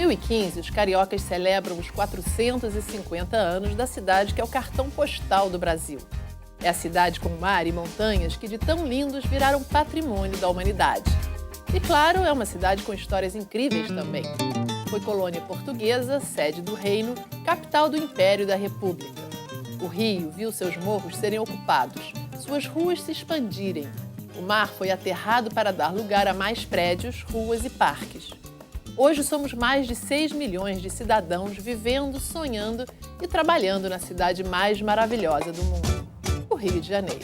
2015, os cariocas celebram os 450 anos da cidade que é o cartão postal do Brasil. É a cidade com mar e montanhas que, de tão lindos, viraram patrimônio da humanidade. E, claro, é uma cidade com histórias incríveis também. Foi colônia portuguesa, sede do reino, capital do Império da República. O Rio viu seus morros serem ocupados, suas ruas se expandirem. O mar foi aterrado para dar lugar a mais prédios, ruas e parques. Hoje somos mais de 6 milhões de cidadãos vivendo, sonhando e trabalhando na cidade mais maravilhosa do mundo, o Rio de Janeiro.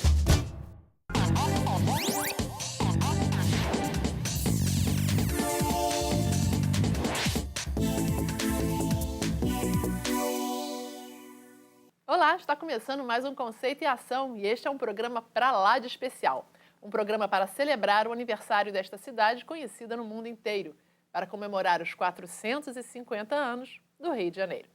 Olá, está começando mais um Conceito e Ação e este é um programa pra lá de especial. Um programa para celebrar o aniversário desta cidade conhecida no mundo inteiro, para comemorar os 450 anos do Rio de Janeiro.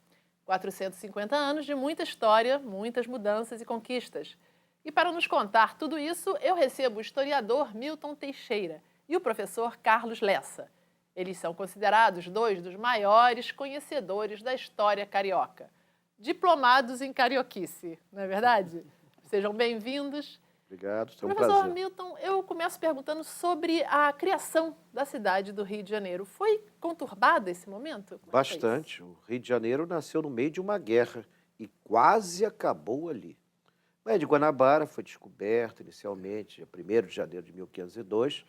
450 anos de muita história, muitas mudanças e conquistas. E para nos contar tudo isso, eu recebo o historiador Milton Teixeira e o professor Carlos Lessa. Eles são considerados dois dos maiores conhecedores da história carioca. Diplomados em carioquice, não é verdade? Sejam bem-vindos. Obrigado, é um Professor prazer. Milton, eu começo perguntando sobre a criação da cidade do Rio de Janeiro. Foi conturbado esse momento? Como Bastante. O Rio de Janeiro nasceu no meio de uma guerra e quase acabou ali. O Baía de Guanabara foi descoberto inicialmente, dia 1º de janeiro de 1502,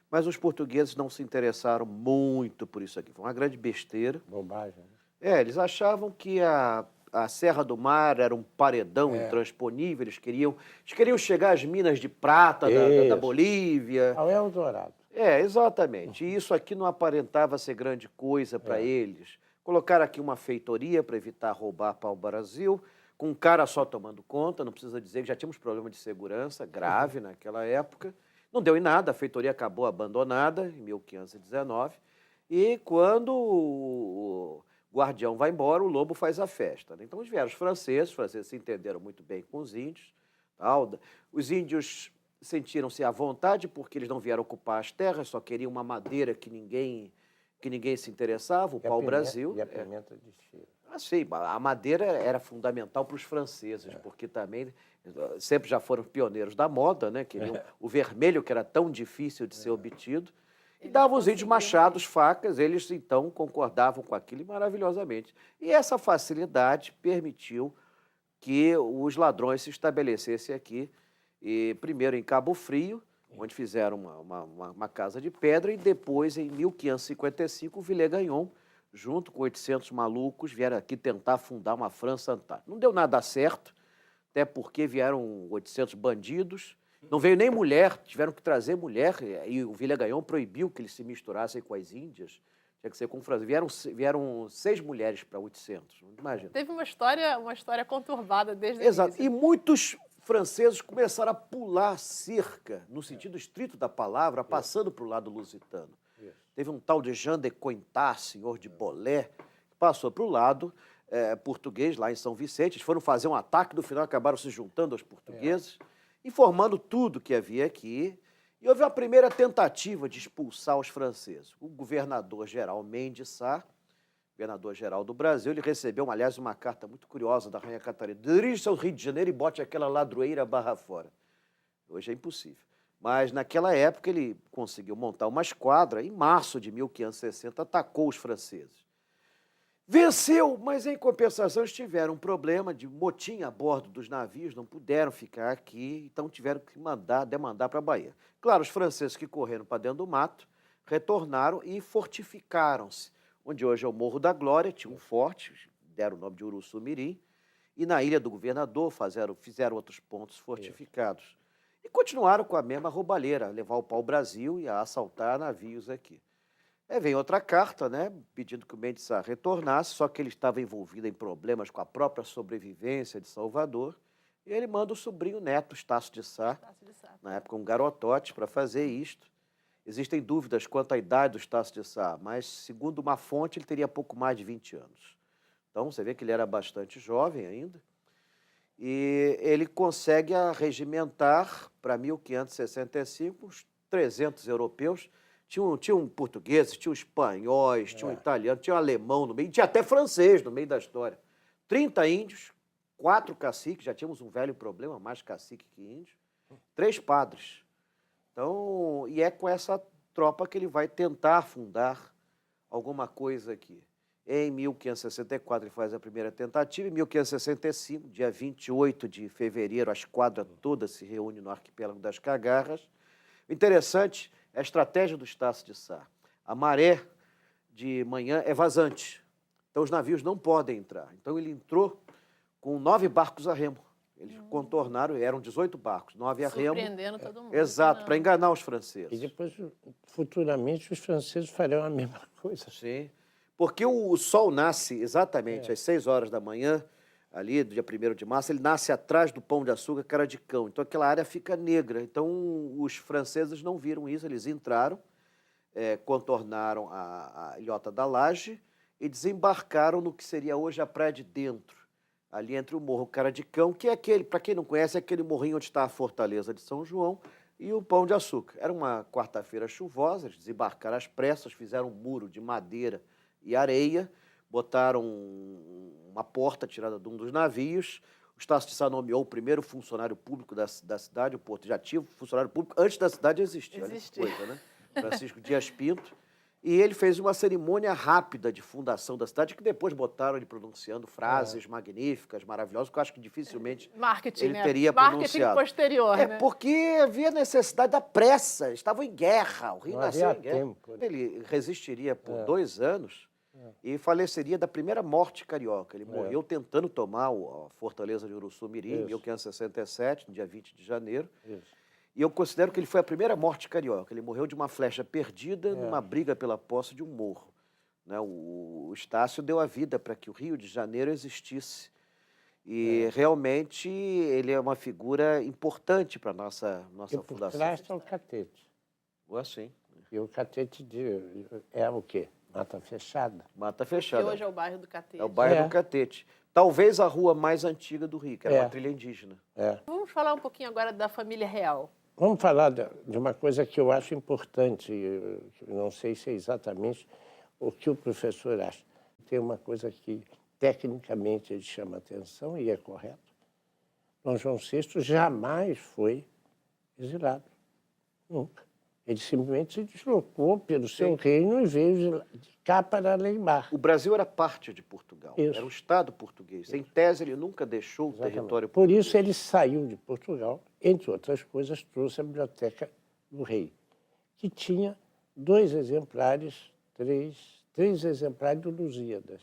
mas os portugueses não se interessaram muito por isso aqui. Foi uma grande besteira. Bobagem, né? Eles achavam que a Serra do Mar era um paredão intransponível, eles queriam chegar às minas de prata da Isso. Bolívia. Ao Eldorado. Exatamente. E isso aqui não aparentava ser grande coisa para eles. Colocaram aqui uma feitoria para evitar roubar pau-brasil, com um cara só tomando conta, não precisa dizer que já tínhamos problema de segurança grave naquela época. Não deu em nada, a feitoria acabou abandonada em 1519. E quando o guardião vai embora, o lobo faz a festa, né? Então vieram os franceses se entenderam muito bem com os índios. Tal. Os índios sentiram-se à vontade porque eles não vieram ocupar as terras, só queriam uma madeira que ninguém se interessava, o pau-brasil. E a pimenta de cheiro. Sim, a madeira era fundamental para os franceses, porque também sempre já foram pioneiros da moda, né? Queriam o vermelho, que era tão difícil de ser obtido. E davam os índios machados, facas, eles então concordavam com aquilo maravilhosamente. E essa facilidade permitiu que os ladrões se estabelecessem aqui, e primeiro em Cabo Frio, onde fizeram uma casa de pedra, e depois, em 1555, o Villegagnon, junto com 800 malucos, vieram aqui tentar fundar uma França Antártica. Não deu nada certo, até porque vieram 800 bandidos. Não veio nem mulher, tiveram que trazer mulher, e o Villegagnon proibiu que eles se misturassem com as índias, tinha que ser com franceses. Vieram 6 mulheres para 800, imagina. Teve uma história conturbada desde o Exato, início. e muitos franceses começaram a pular cerca, no sentido estrito da palavra, passando para o lado lusitano. Teve um tal de Jean de Cointard, senhor de Bolé, que passou para o lado português, lá em São Vicente. Eles foram fazer um ataque, no final acabaram se juntando aos portugueses, informando tudo que havia aqui. E houve a primeira tentativa de expulsar os franceses. O governador-geral Mendes Sá, governador-geral do Brasil, ele recebeu, aliás, uma carta muito curiosa da Rainha Catarina. Dirija-se ao Rio de Janeiro e bote aquela ladroeira barra fora. Hoje é impossível. Mas, naquela época, ele conseguiu montar uma esquadra. Em março de 1560, atacou os franceses. Venceu, mas, em compensação, eles tiveram um problema de motim a bordo dos navios, não puderam ficar aqui, então tiveram que demandar para a Bahia. Claro, os franceses que correram para dentro do mato retornaram e fortificaram-se. Onde hoje é o Morro da Glória, tinha um forte, deram o nome de Uruçu-Mirim, e na Ilha do Governador fizeram outros pontos fortificados. E continuaram com a mesma roubalheira, levar o pau-brasil e a assaltar navios aqui. Vem outra carta, né, pedindo que o Mendes Sá retornasse, só que ele estava envolvido em problemas com a própria sobrevivência de Salvador, e ele manda o sobrinho neto, Estácio de Sá, na época um garotote, para fazer isto. Existem dúvidas quanto à idade do Estácio de Sá, mas, segundo uma fonte, ele teria pouco mais de 20 anos. Então, você vê que ele era bastante jovem ainda. E ele consegue arregimentar, para 1565, uns 300 europeus. Tinham portugueses, tinham espanhóis, tinham italiano, tinha alemão no meio, tinha até francês no meio da história. 30 índios, 4 caciques, já tínhamos um velho problema, mais cacique que índio, 3 padres. Então, e é com essa tropa que ele vai tentar fundar alguma coisa aqui. Em 1564 ele faz a primeira tentativa, em 1565, dia 28 de fevereiro, a esquadra toda se reúne no arquipélago das Cagarras. O interessante é a estratégia do Estácio de Sá. A maré de manhã é vazante, então os navios não podem entrar. Então ele entrou com 9 barcos a remo. Eles contornaram, eram 18 barcos, 9 a remo. Surpreendendo todo mundo. Exato, para enganar os franceses. E depois, futuramente, os franceses farão a mesma coisa. Sim, porque o sol nasce exatamente às 6 horas da manhã, ali do dia 1º de março, ele nasce atrás do Pão de Açúcar, Cara de Cão. Então aquela área fica negra. Então os franceses não viram isso, eles entraram, contornaram a ilhota da Laje e desembarcaram no que seria hoje a Praia de Dentro, ali entre o Morro Cara de Cão, que é aquele, para quem não conhece, é aquele morrinho onde está a Fortaleza de São João, e o Pão de Açúcar. Era uma quarta-feira chuvosa, eles desembarcaram às pressas, fizeram um muro de madeira e areia, botaram uma porta tirada de um dos navios. O Estácio de Sá nomeou o primeiro funcionário público da cidade, o Porto já tinha funcionário público antes da cidade existir. Olha que coisa, né? Francisco Dias Pinto. E ele fez uma cerimônia rápida de fundação da cidade, que depois botaram ele pronunciando frases magníficas, maravilhosas, que eu acho que dificilmente ele teria pronunciado. Marketing posterior, né? Porque havia necessidade da pressa, estavam em guerra, o Rio nasceu em guerra. Tempo. Ele resistiria por 2 anos e faleceria da primeira morte carioca. Ele morreu tentando tomar a fortaleza de Uruçu-Mirim, em 1567, no dia 20 de janeiro. Isso. E eu considero que ele foi a primeira morte carioca. Ele morreu de uma flecha perdida numa briga pela posse de um morro. Né? O Estácio deu a vida para que o Rio de Janeiro existisse. E realmente ele é uma figura importante para a nossa fundação. Por trás está o catete. Assim. E o catete é o quê? Mata fechada. Mata fechada. Que hoje é o bairro do Catete. É o bairro do Catete. Talvez a rua mais antiga do Rio, que era uma trilha indígena. Vamos falar um pouquinho agora da família real. Vamos falar de uma coisa que eu acho importante, eu não sei se é exatamente o que o professor acha. Tem uma coisa que, tecnicamente, ele chama atenção e é correto. Dom João VI jamais foi exilado. Nunca. Ele simplesmente se deslocou pelo seu reino e veio de cá para Alemar. O Brasil era parte de Portugal, Isso. era um Estado português. Em tese, ele nunca deixou o território Por português. isso ele saiu de Portugal, entre outras coisas, trouxe a Biblioteca do Rei, que tinha 2 exemplares, 3 exemplares do Lusíadas.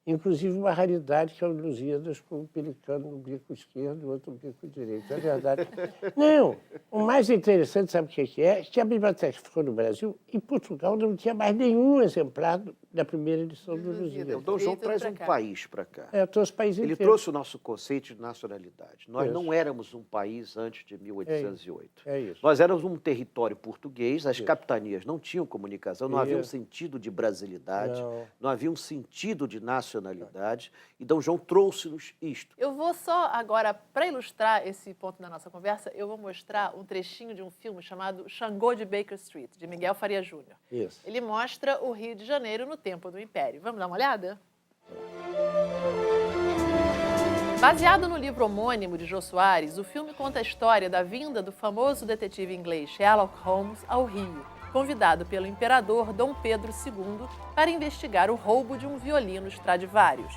Inclusive uma raridade que é o Lusíadas com um pelicano no bico esquerdo e outro no bico direito. É verdade. Não, o mais interessante, sabe o que é? Que a biblioteca ficou no Brasil e Portugal não tinha mais nenhum exemplar da primeira edição do Lusíadas. O Dom João traz um país para cá. Trouxe o país Ele inteiro. trouxe o nosso conceito de nacionalidade. Nós Isso. não éramos um país antes de 1808. É isso. Nós éramos um território português, as capitanias não tinham comunicação, não havia um Isso. sentido de brasilidade, Não. não havia um sentido de nacionalidade. E Dom João trouxe-nos isto. Eu vou só agora, para ilustrar esse ponto da nossa conversa, eu vou mostrar um trechinho de um filme chamado Xangô de Baker Street, de Miguel Faria Júnior. Isso. Ele mostra o Rio de Janeiro no tempo do Império. Vamos dar uma olhada? Baseado no livro homônimo de Jô Soares, o filme conta a história da vinda do famoso detetive inglês Sherlock Holmes ao Rio, convidado pelo imperador Dom Pedro II para investigar o roubo de um violino Stradivarius.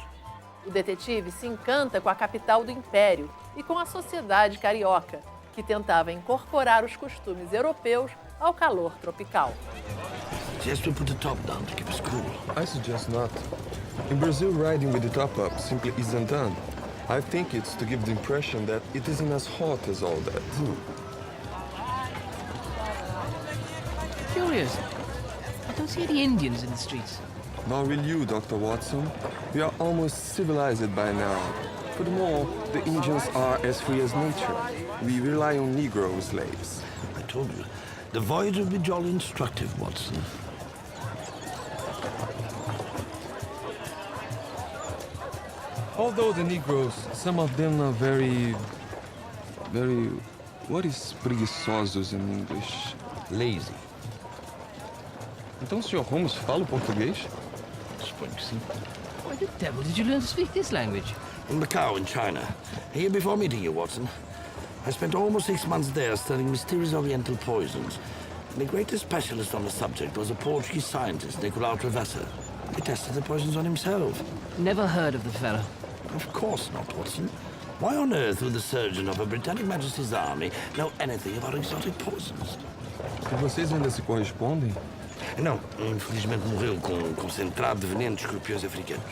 O detetive se encanta com a capital do Império e com a sociedade carioca, que tentava incorporar os costumes europeus ao calor tropical. Just to put the top down to keep us cool. I suggest not. In Brazil, riding with the top up simply isn't done. I think it's to give the impression that it isn't as hot as all that. Curious. I don't see any Indians in the streets. Nor will you, Dr. Watson. We are almost civilized by now. Furthermore, the Indians are as free as nature. We rely on Negro slaves. I told you, the voyage will be jolly instructive, Watson. Although the Negroes, some of them are very... What is preguiçosos in English? Lazy. Então o Sr. Holmes fala o português? Suponho que sim. Where the devil did you learn to speak this language? In Macau, in China. Here before meeting you, Watson. I spent almost 6 months there studying mysterious oriental poisons. And the greatest specialist on the subject was a Portuguese scientist, Nicolau Travessa. He tested the poisons on himself. Never heard of the fellow. Of course not, Watson. Why on earth would the surgeon of Her Britannic Majesty's Army know anything about exotic poisons? E vocês ainda se correspondem? Não, infelizmente morreu com um concentrado de veneno de escorpiões africanos.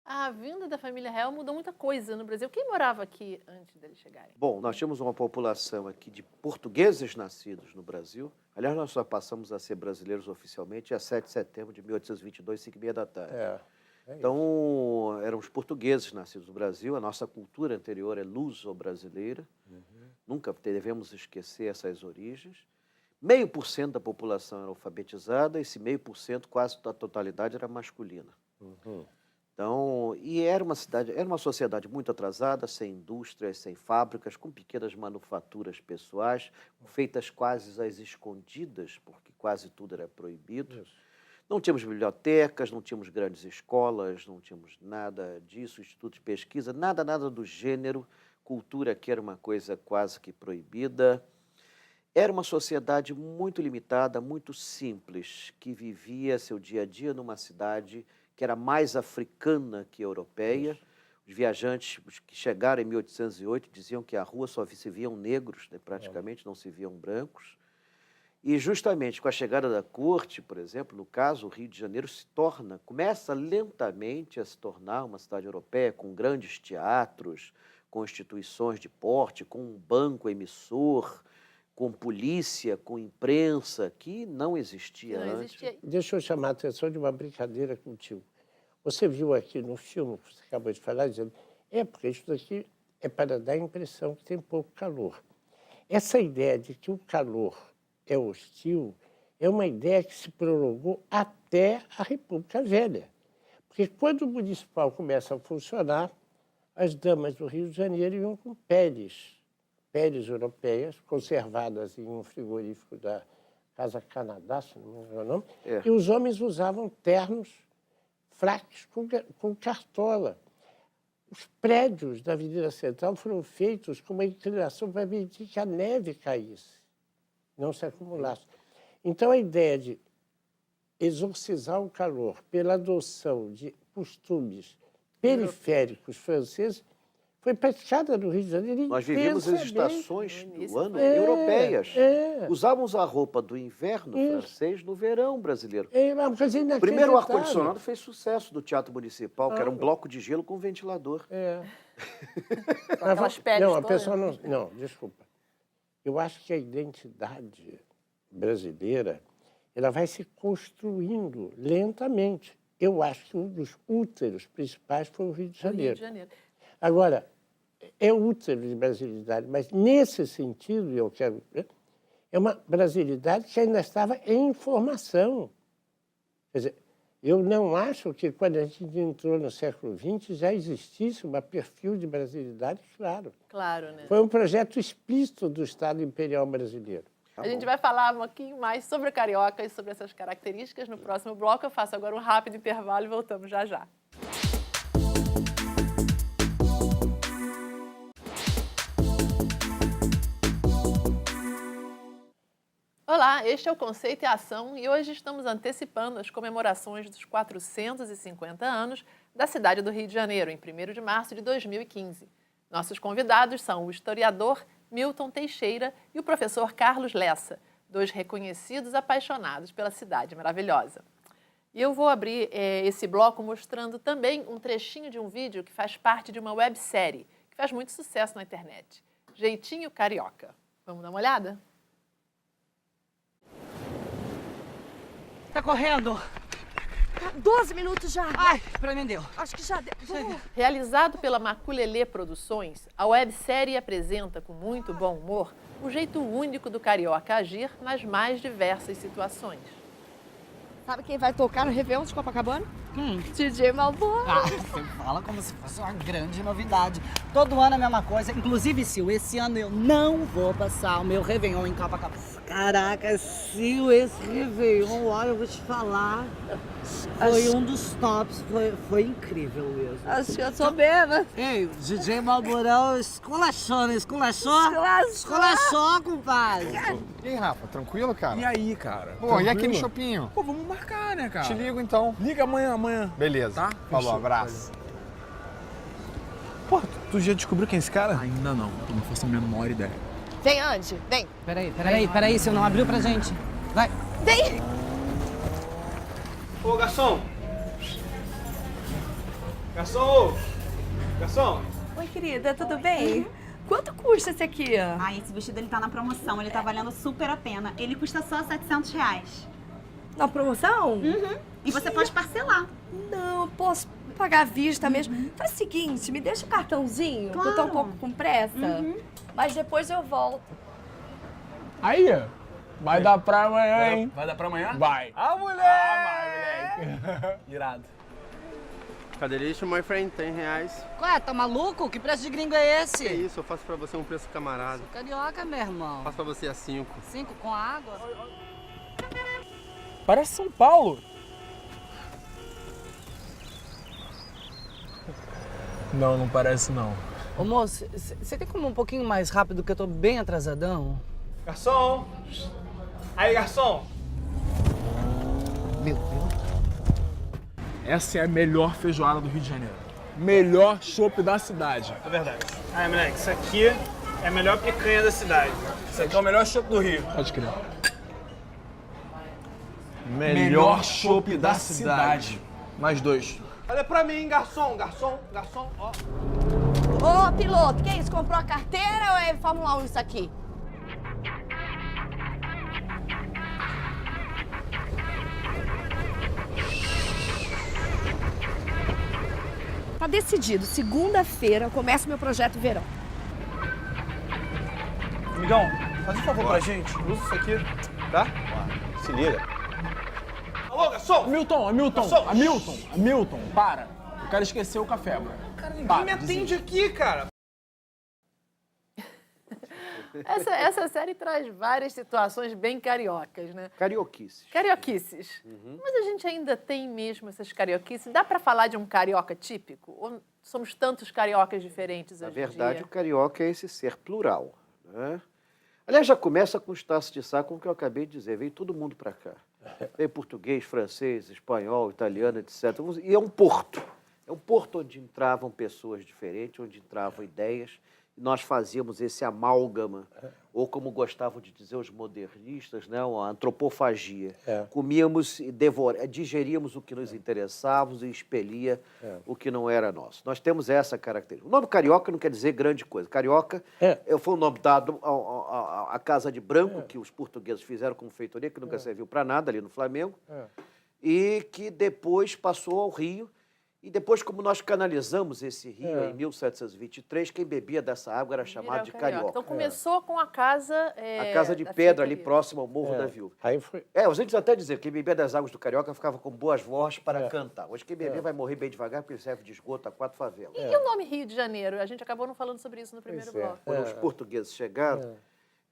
A vinda da família real mudou muita coisa no Brasil. Quem morava aqui antes deles chegarem? Bom, nós tínhamos uma população aqui de portugueses nascidos no Brasil. Aliás, nós só passamos a ser brasileiros oficialmente a 7 de setembro de 1822, 5h30 da tarde. Então, éramos portugueses nascidos no Brasil. A nossa cultura anterior é luso-brasileira. Nunca devemos esquecer essas origens. 0,5% da população era alfabetizada, esse 0,5%, quase a totalidade, era masculina. Então, e era uma sociedade muito atrasada, sem indústrias, sem fábricas, com pequenas manufaturas pessoais, feitas quase às escondidas, porque quase tudo era proibido. Não tínhamos bibliotecas, não tínhamos grandes escolas, não tínhamos nada disso, instituto de pesquisa, nada do gênero. Cultura aqui era uma coisa quase que proibida. Era uma sociedade muito limitada, muito simples, que vivia seu dia a dia numa cidade que era mais africana que europeia. Os viajantes que chegaram em 1808 diziam que a rua só se viam negros, né, praticamente não se viam brancos. E justamente com a chegada da corte, por exemplo, no caso, o Rio de Janeiro começa lentamente a se tornar uma cidade europeia, com grandes teatros, com instituições de porte, com um banco emissor, com polícia, com imprensa, que não existia antes. Deixa eu chamar a atenção de uma brincadeira contigo. Você viu aqui no filme, que você acabou de falar, dizendo, porque isso daqui é para dar a impressão que tem pouco calor. Essa ideia de que o calor é hostil é uma ideia que se prolongou até a República Velha. Porque quando o municipal começa a funcionar, as damas do Rio de Janeiro iam com peles europeias, conservadas em um frigorífico da Casa Canadá, se não me engano o nome, e os homens usavam ternos fracos com cartola. Os prédios da Avenida Central foram feitos com uma inclinação para permitir que a neve caísse, não se acumulasse. Então, a ideia de exorcizar o calor pela adoção de costumes periféricos franceses foi praticada no Rio de Janeiro. Nós vivíamos as estações do ano europeias. Usávamos a roupa do inverno francês no verão brasileiro. O primeiro ar-condicionado fez sucesso do Teatro Municipal, que era um bloco de gelo com ventilador. Aquelas peles não, a pessoa não, desculpa. Eu acho que a identidade brasileira ela vai se construindo lentamente. Eu acho que um dos úteros principais foi o Rio de Janeiro. Agora, é útero de brasilidade, mas nesse sentido, eu quero ver, é uma brasilidade que ainda estava em formação. Quer dizer, eu não acho que quando a gente entrou no século XX já existisse um perfil de brasilidade claro. Claro, né? Foi um projeto explícito do Estado Imperial Brasileiro. A gente vai falar um pouquinho mais sobre o carioca e sobre essas características no próximo bloco. Eu faço agora um rápido intervalo e voltamos já já. Olá, este é o Conceito e Ação e hoje estamos antecipando as comemorações dos 450 anos da cidade do Rio de Janeiro, em 1º de março de 2015. Nossos convidados são o historiador Milton Teixeira e o professor Carlos Lessa, dois reconhecidos apaixonados pela cidade maravilhosa. E eu vou abrir esse bloco mostrando também um trechinho de um vídeo que faz parte de uma websérie, que faz muito sucesso na internet, Jeitinho Carioca. Vamos dar uma olhada? Tá correndo? 12 minutos já. Ai, prendeu. Acho que já deu. Realizado pela Maculelê Produções, a websérie apresenta com muito bom humor o jeito único do carioca agir nas mais diversas situações. Sabe quem vai tocar no Réveillon de Copacabana? DJ Malboro. Ah, você fala como se fosse uma grande novidade. Todo ano é a mesma coisa. Inclusive, Sil, esse ano eu não vou passar o meu Réveillon em Copacabana. Caraca, Sil, esse Réveillon, olha, eu vou te falar. Foi um dos tops, foi incrível mesmo. Acho que eu sou bêbada. Ei, DJ Malborão esculachou, né? Esculachou? Esculachou, compadre. E aí, Rafa, tranquilo, cara? E aí, cara? Pô, Tranquilo? e aquele shoppinho? Pô, vamos marcar, né, cara? Te ligo então. Liga amanhã. Beleza. Tá? Falou, Fechou. abraço. Pô, tu já descobriu quem é esse cara? Ainda não, eu não faço a menor ideia. Vem, Andy, vem. Peraí, você não abriu pra gente. Vai. Vem! Ô, garçom! Garçom! Garçom! Oi, querida, tudo bem? Quanto custa esse aqui? Ah, esse vestido ele tá na promoção, ele tá valendo super a pena. Ele custa só R$700. Na promoção? Uhum. E você pode parcelar. Não, eu posso pagar à vista mesmo. Faz o seguinte, me deixa o cartãozinho, que eu tô um pouco com pressa. Mas depois eu volto. Aí, vai dar pra amanhã, hein? Vai dar pra amanhã? Vai. Ah, moleque! Vai, moleque. Irado. Cadê lixo, my friend? R$100. Ué, tá maluco? Que preço de gringo é esse? Que isso, eu faço pra você um preço camarada. Carioca, meu irmão. Faço pra você a 5. 5 com água? Parece São Paulo. Não parece não. Ô, moço, você tem como um pouquinho mais rápido que eu tô bem atrasadão? Garçom! Aí, garçom! Meu Deus. Essa é a melhor feijoada do Rio de Janeiro. Melhor chopp da cidade. É verdade. Aí, moleque, isso aqui é a melhor picanha da cidade. Isso aqui é o melhor chopp do Rio. Pode crer. Melhor chopp da cidade. Mais 2. Olha pra mim, garçom, ó. Ô, piloto, que isso? Comprou a carteira ou é Fórmula 1 isso aqui? Tá decidido. Segunda-feira eu começo meu projeto verão. Amigão, faz um favor pra gente. Usa isso aqui, tá? Se liga. Alô, garçom! Hamilton, para. O cara esqueceu o café, mano. Cara, ninguém me atende aqui, cara. Essa série traz várias situações bem cariocas, né? Carioquices. Carioquices. Mas a gente ainda tem mesmo essas carioquices. Dá pra falar de um carioca típico? Ou somos tantos cariocas diferentes hoje em dia? Na verdade, o carioca é esse ser plural, né? Aliás, já começa com os taços de saco, como que eu acabei de dizer. Veio todo mundo para cá. Veio português, francês, espanhol, italiano, etc. E é um porto. É um porto onde entravam pessoas diferentes, onde entravam ideias. E nós fazíamos esse amálgama, ou como gostavam de dizer os modernistas, né, uma antropofagia. Comíamos e digeríamos o que nos interessava e expelia o que não era nosso. Nós temos essa característica. O nome carioca não quer dizer grande coisa. Carioca foi um nome dado à Casa de Branco, que os portugueses fizeram como feitoria, que nunca serviu para nada ali no Flamengo, e que depois passou ao Rio. E depois, como nós canalizamos esse rio em 1723, quem bebia dessa água era chamado de carioca. Então começou com a casa... a casa de pedra ali próximo ao Morro da Viúva. Aí foi... os índios até dizer que quem bebia das águas do carioca ficava com boas vozes para cantar. Hoje quem beber vai morrer bem devagar porque serve de esgoto a 4 favelas. E o nome Rio de Janeiro? A gente acabou não falando sobre isso no primeiro bloco. Quando os portugueses chegaram,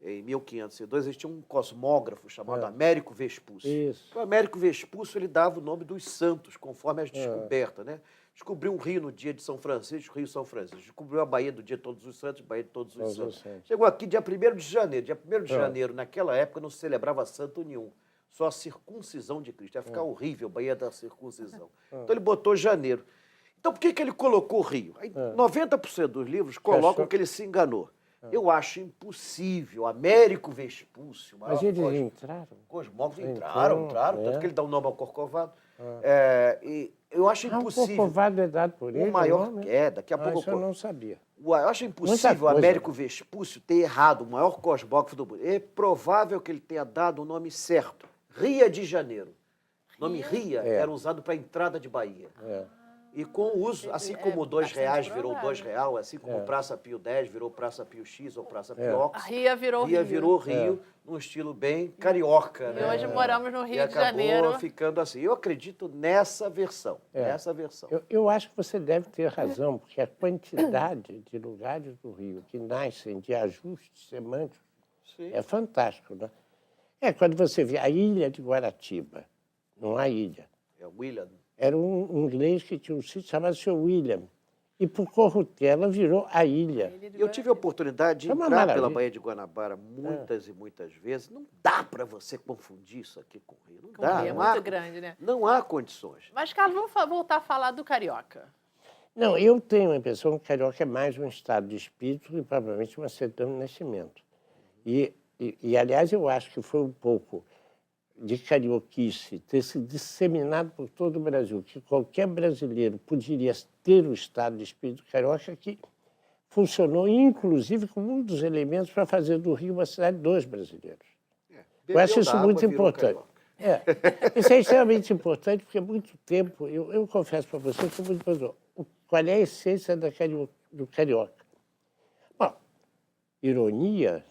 em 1502, eles tinham um cosmógrafo chamado Américo Vespúcio. Isso. O Américo Vespúcio ele dava o nome dos santos, conforme as descobertas, né? Descobriu um rio no dia de São Francisco, Rio São Francisco. Descobriu a Bahia do dia de Todos os Santos, Bahia de Todos os Santos. Chegou aqui dia 1º de janeiro. Dia 1º de janeiro, naquela época, não se celebrava santo nenhum. Só a circuncisão de Cristo. Ia ficar horrível, Bahia da circuncisão. Então ele botou janeiro. Então por que ele colocou Rio? Aí, 90% dos livros colocam que ele se enganou. Eu acho impossível. Américo Vespúcio, Mas eles entraram? Cosmógrafo, entraram. Tanto que ele dá o nome ao Corcovado. E eu acho impossível. O Corcovado é dado por ele? O maior daqui a pouco. Isso eu não sabia. Eu acho impossível o Américo Vespúcio ter errado o maior cosmógrafo do mundo. É provável que ele tenha dado o nome certo. Ria de Janeiro. O nome Ria era usado para a entrada de Bahia. E com o uso, assim como o R$2 virou R$2, assim como Praça Pio X virou Praça Pio X ou Praça Pio X. Ria virou Rio. num estilo bem carioca, E né? hoje moramos no Rio E de Janeiro. acabou ficando assim. Eu acredito nessa versão, nessa versão. Eu acho que você deve ter razão, porque a quantidade de lugares do Rio que nascem de ajustes semânticos é fantástico, né? Quando você vê a ilha de Guaratiba, não há ilha. É William. Era um inglês que tinha um sítio chamado Sr. William. E por corrutela virou a ilha. Eu tive a oportunidade de entrar pela Baía de Guanabara muitas e muitas vezes. Não dá para você confundir isso aqui com o Rio. Não dá. É muito grande, né? Não há condições. Mas, Carlos, vamos voltar a falar do carioca. Não, eu tenho a impressão que o carioca é mais um estado de espírito e provavelmente uma certidão de nascimento. E, aliás, eu acho que foi um pouco de carioquice ter se disseminado por todo o Brasil, que qualquer brasileiro poderia ter o estado de espírito carioca, que funcionou, inclusive, como um dos elementos para fazer do Rio uma cidade dos brasileiros. Eu acho isso muito importante. Isso é extremamente importante, porque há muito tempo, eu confesso para você, que muito qual é a essência do carioca? Bom, ironia,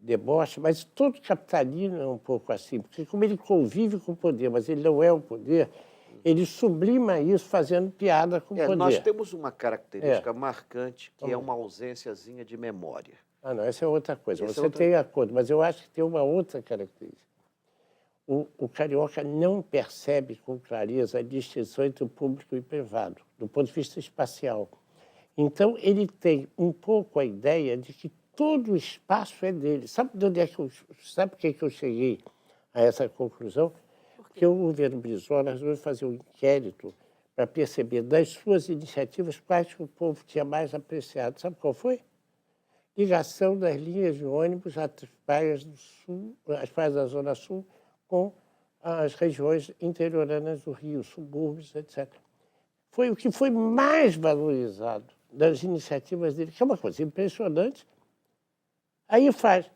deboche, mas todo capitalino é um pouco assim, porque como ele convive com o poder, mas ele não é o poder, ele sublima isso fazendo piada com o poder. Nós temos uma característica marcante, que é uma ausênciazinha de memória. Ah, não, essa é outra coisa. Você tem acordo, mas eu acho que tem uma outra característica. O carioca não percebe com clareza a distinção entre o público e o privado, do ponto de vista espacial. Então, ele tem um pouco a ideia de que todo o espaço é dele. Sabe por que eu cheguei a essa conclusão? Porque o governo Brizola resolveu fazer um inquérito para perceber das suas iniciativas quais que o povo tinha mais apreciado. Sabe qual foi? Ligação das linhas de ônibus às praias do Sul, às praias da Zona Sul, com as regiões interioranas do Rio, subúrbios, etc. Foi o que foi mais valorizado das iniciativas dele, que é uma coisa impressionante. Aí faz.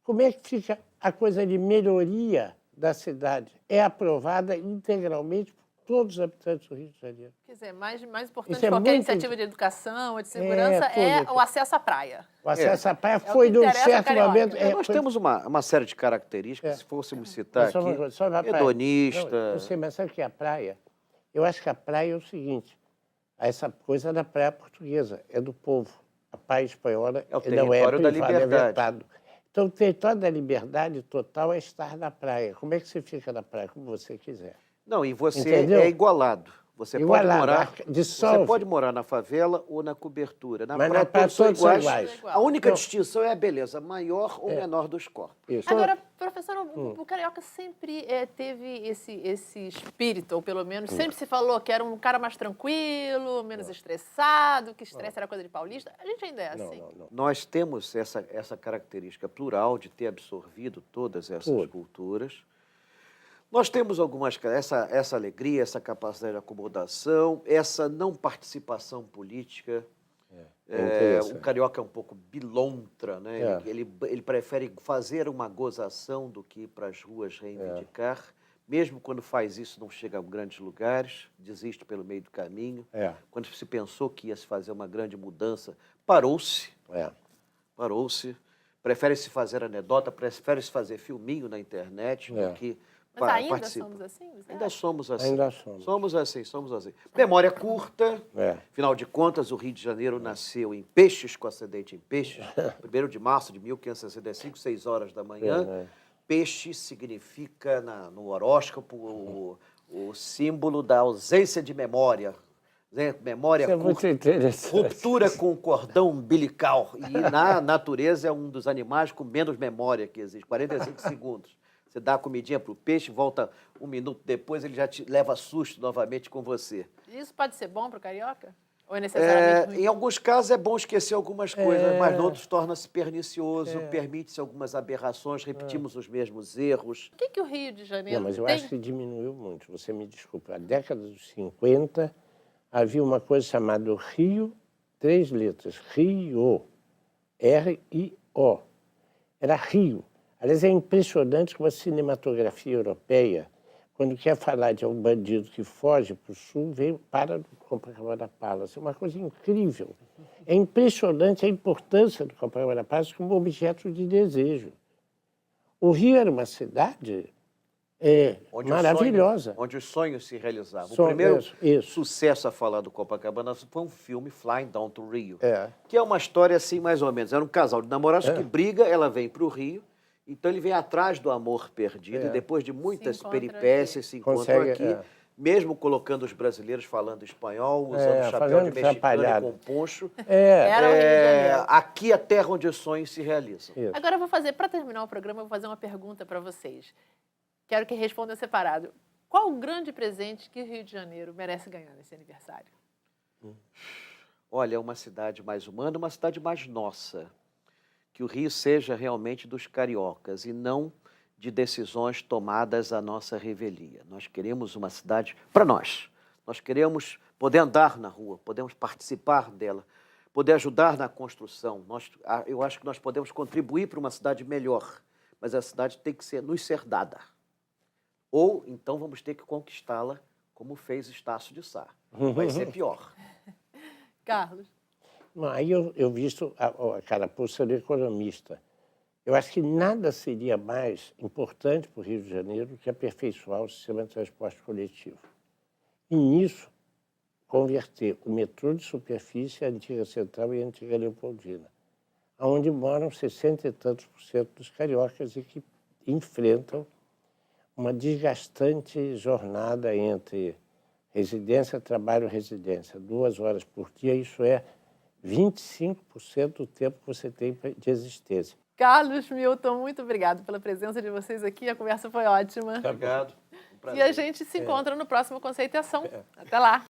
Como é que fica a coisa de melhoria da cidade? É aprovada integralmente por todos os habitantes do Rio de Janeiro. Quer dizer, mais importante Isso é que qualquer muito... iniciativa de educação ou de segurança é o acesso à praia. O acesso à praia foi, num certo momento... Nós temos uma série de características, se fôssemos citar aqui, hedonista... Eu sei, mas sabe o que é a praia? Eu acho que a praia é o seguinte, essa coisa da praia portuguesa, é do povo. A praia espanhola é o território da liberdade. Então, o território da liberdade total é estar na praia. Como é que você fica na praia? Como você quiser. Não, e você Entendeu? é igualado. Você pode morar na favela ou na cobertura. Na praia todos são iguais. A única distinção é a beleza maior ou menor dos corpos. Isso. Agora, professor, o carioca sempre teve esse espírito, ou pelo menos sempre se falou que era um cara mais tranquilo, menos estressado, que estresse era coisa de paulista. A gente ainda é assim. Não. Nós temos essa característica plural de ter absorvido todas essas culturas. Nós temos essa alegria, essa capacidade de acomodação, essa não participação política. O carioca é um pouco bilontra, né? Ele prefere fazer uma gozação do que ir para as ruas reivindicar. Mesmo quando faz isso, não chega a grandes lugares, desiste pelo meio do caminho. Quando se pensou que ia se fazer uma grande mudança, parou-se. Parou-se. Prefere-se fazer anedota, prefere-se fazer filminho na internet do que... Mas ainda somos assim? Ainda somos assim. Ainda somos. Somos assim. Memória curta. Afinal de contas, o Rio de Janeiro nasceu em Peixes, com ascendente em Peixes. 1º de março de 1565, 6 horas da manhã. Peixe significa, no horóscopo, o símbolo da ausência de memória. Memória curta. Ruptura com o cordão umbilical. E na natureza é um dos animais com menos memória que existe. 45 segundos. Você dá a comidinha para o peixe, volta 1 minuto depois, ele já te leva susto novamente com você. Isso pode ser bom para o carioca? Ou é necessariamente ruim? Em alguns casos é bom esquecer algumas coisas, mas em outros torna-se pernicioso, permite-se algumas aberrações, repetimos os mesmos erros. O que o Rio de Janeiro mas eu acho que diminuiu muito. Você me desculpa. Na década dos 50, havia uma coisa chamada Rio, 3 letras, Rio, R-I-O. Era Rio. Aliás, é impressionante como a cinematografia europeia, quando quer falar de um bandido que foge para o sul, para no Copacabana Palace. É uma coisa incrível. É impressionante a importância do Copacabana Palace como objeto de desejo. O Rio era uma cidade maravilhosa. Onde os sonhos se realizavam. Sonho, o primeiro isso. sucesso a falar do Copacabana foi um filme, Flying Down to Rio, É. que é uma história assim, mais ou menos. Era um casal de namorados que briga, ela vem para o Rio, então ele vem atrás do amor perdido, e depois de muitas peripécias se encontram aqui, mesmo colocando os brasileiros falando espanhol, usando chapéu de mexicana com poncho. Era o Rio de Janeiro. Aqui é a terra onde os sonhos se realizam. Agora eu vou fazer, para terminar o programa, eu vou fazer uma pergunta para vocês. Quero que respondam separado. Qual o grande presente que o Rio de Janeiro merece ganhar nesse aniversário? Olha, é uma cidade mais humana, uma cidade mais nossa. Que o Rio seja realmente dos cariocas e não de decisões tomadas à nossa revelia. Nós queremos uma cidade para nós. Nós queremos poder andar na rua, podemos participar dela, poder ajudar na construção. Eu acho que nós podemos contribuir para uma cidade melhor, mas a cidade tem que nos ser dada. Ou então vamos ter que conquistá-la, como fez Estácio de Sá. Vai ser pior. Carlos? Aí eu visto a carapuça do economista. Eu acho que nada seria mais importante para o Rio de Janeiro do que aperfeiçoar o sistema de transporte coletivo. E nisso, converter o metrô de superfície, a antiga Central e a antiga Leopoldina, onde moram 60 e tantos % dos cariocas e que enfrentam uma desgastante jornada entre residência, trabalho, residência, 2 horas por dia, isso é 25% do tempo que você tem de existência. Carlos, Milton, muito obrigado pela presença de vocês aqui, a conversa foi ótima. Obrigado. E a gente se encontra no próximo Conceito e Ação. Até lá.